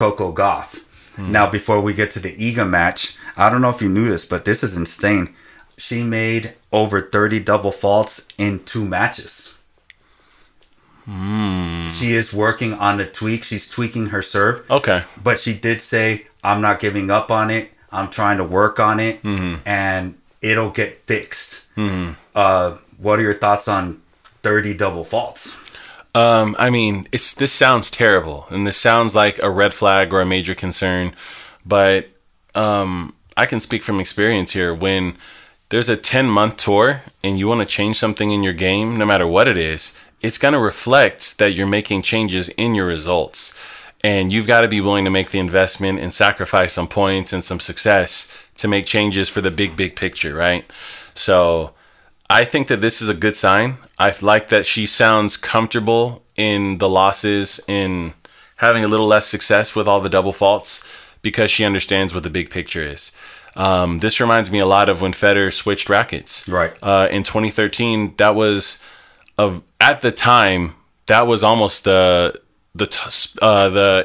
Coco Gauff. Now, before we get to the Iga match, I don't know if you knew this, but this is insane. She made over 30 double faults in 2 matches. She is working on the tweak. She's tweaking her serve. Okay. But she did say, I'm not giving up on it. I'm trying to work on it. And it'll get fixed. What are your thoughts on 30 double faults? I mean, this sounds terrible. And this sounds like a red flag or a major concern. But I can speak from experience here. When there's a 10-month tour and you want to change something in your game, no matter what it is, it's going to reflect that you're making changes in your results. And you've got to be willing to make the investment and sacrifice some points and some success to make changes for the big picture, right? So I think that this is a good sign. I like that she sounds comfortable in the losses, in having a little less success with all the double faults, because she understands what the big picture is. This reminds me a lot of when Federer switched rackets. Right. In 2013, that was... at the time, that was almost the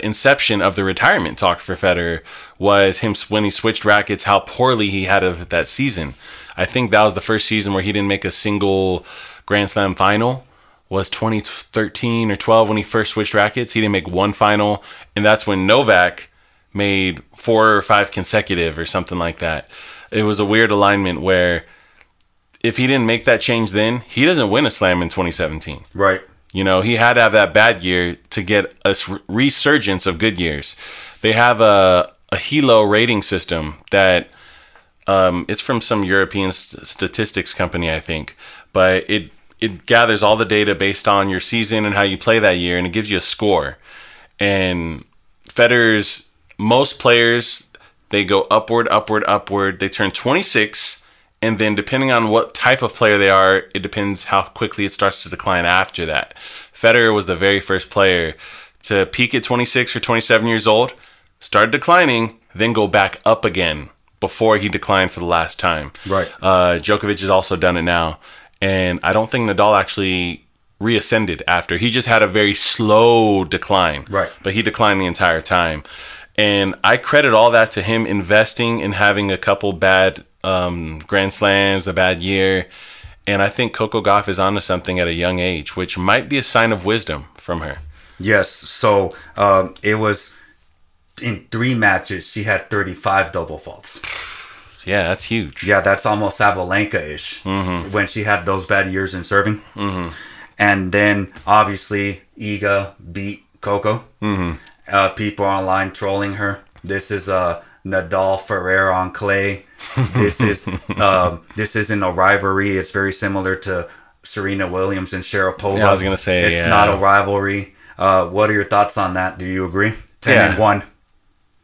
inception of the retirement talk for Federer, was him when he switched rackets, how poorly he had of that season. I think that was the first season where he didn't make a single Grand Slam final, was 2013 or 12 when he first switched rackets. He didn't make one final, and that's when Novak made 4 or 5 consecutive or something like that. It was a weird alignment where if he didn't make that change then, he doesn't win a slam in 2017. Right. You know, he had to have that bad year to get a resurgence of good years. They have a Hilo rating system that it's from some European statistics company, I think. But it gathers all the data based on your season and how you play that year, and it gives you a score. And Federer's, most players, they go upward. They turn 26. And then depending on what type of player they are, it depends how quickly it starts to decline after that. Federer was the very first player to peak at 26 or 27 years old, start declining, then go back up again before he declined for the last time. Right. Djokovic has also done it now. And I don't think Nadal actually reascended after. He just had a very slow decline. Right. But he declined the entire time. And I credit all that to him investing in having a couple bad Grand Slams, a bad year. And I think Coco Gauff is onto something at a young age, which might be a sign of wisdom from her. Yes. So it was in 3 matches, she had 35 double faults. Yeah, that's huge. Yeah, that's almost Sabalenka-ish when she had those bad years in serving. And then, obviously, Iga beat Coco. People online trolling her. This is Nadal Ferrer on clay. This isn't a rivalry. It's very similar to Serena Williams and Sharapova. Yeah, I was gonna say it's not a rivalry. What are your thoughts on that? Do you agree? 10-1.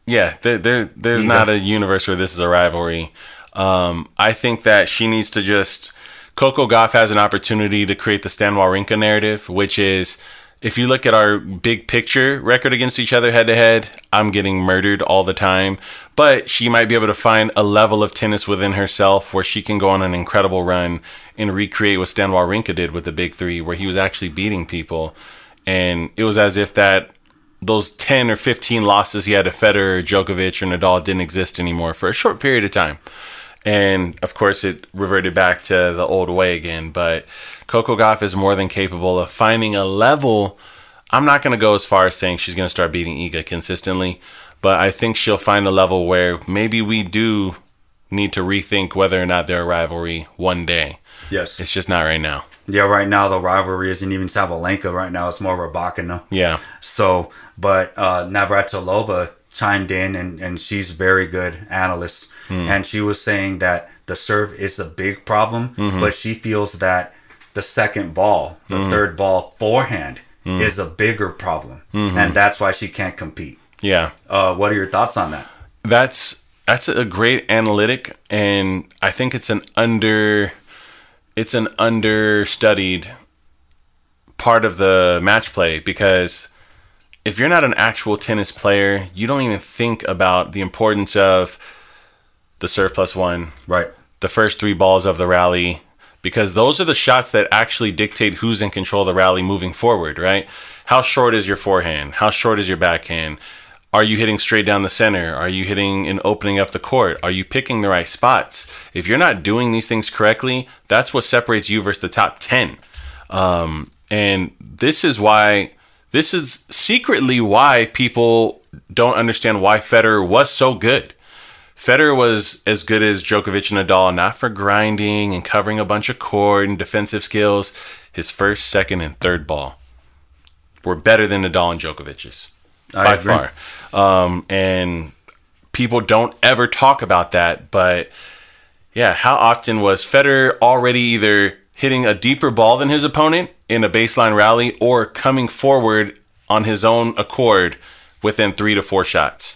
Yeah, there's not a universe where this is a rivalry. I think that she needs to just... Coco Gauff has an opportunity to create the Stan Wawrinka narrative, which is, if you look at our big picture record against each other head-to-head, I'm getting murdered all the time. But she might be able to find a level of tennis within herself where she can go on an incredible run and recreate what Stan Wawrinka did with the big 3, where he was actually beating people. And it was as if that those 10 or 15 losses he had to Federer, Djokovic, or Nadal didn't exist anymore for a short period of time. And, of course, it reverted back to the old way again. But Coco Gauff is more than capable of finding a level. I'm not going to go as far as saying she's going to start beating Iga consistently, but I think she'll find a level where maybe we do need to rethink whether or not they're a rivalry one day. Yes. It's just not right now. Yeah, right now the rivalry isn't even Sabalenka. Right now it's more Rybakina. Yeah. So, but Navratilova chimed in, and she's a very good analyst. And she was saying that the serve is a big problem, but she feels that the second ball, the third ball forehand is a bigger problem. And that's why she can't compete. Yeah. What are your thoughts on that? That's a great analytic, and I think it's an understudied part of the match play, because if you're not an actual tennis player, you don't even think about the importance of the serve +1, right? The first 3 balls of the rally, because those are the shots that actually dictate who's in control of the rally moving forward, right? How short is your forehand? How short is your backhand? Are you hitting straight down the center? Are you hitting and opening up the court? Are you picking the right spots? If you're not doing these things correctly, that's what separates you versus the top 10. And this is secretly why people don't understand why Federer was so good. Federer was as good as Djokovic and Nadal, not for grinding and covering a bunch of court and defensive skills. His first, second, and third ball were better than Nadal and Djokovic's. By far. And people don't ever talk about that. But yeah, how often was Federer already either hitting a deeper ball than his opponent in a baseline rally or coming forward on his own accord within 3 to 4 shots?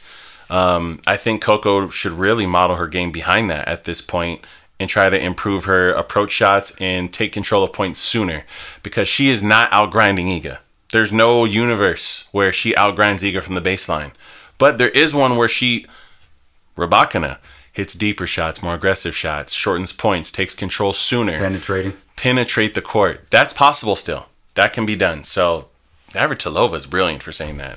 I think Coco should really model her game behind that at this point and try to improve her approach shots and take control of points sooner, because she is not outgrinding Iga. There's no universe where she outgrinds Iga from the baseline. But there is one where Rybakina, hits deeper shots, more aggressive shots, shortens points, takes control sooner. Penetrate the court. That's possible still. That can be done. So Navratilova is brilliant for saying that.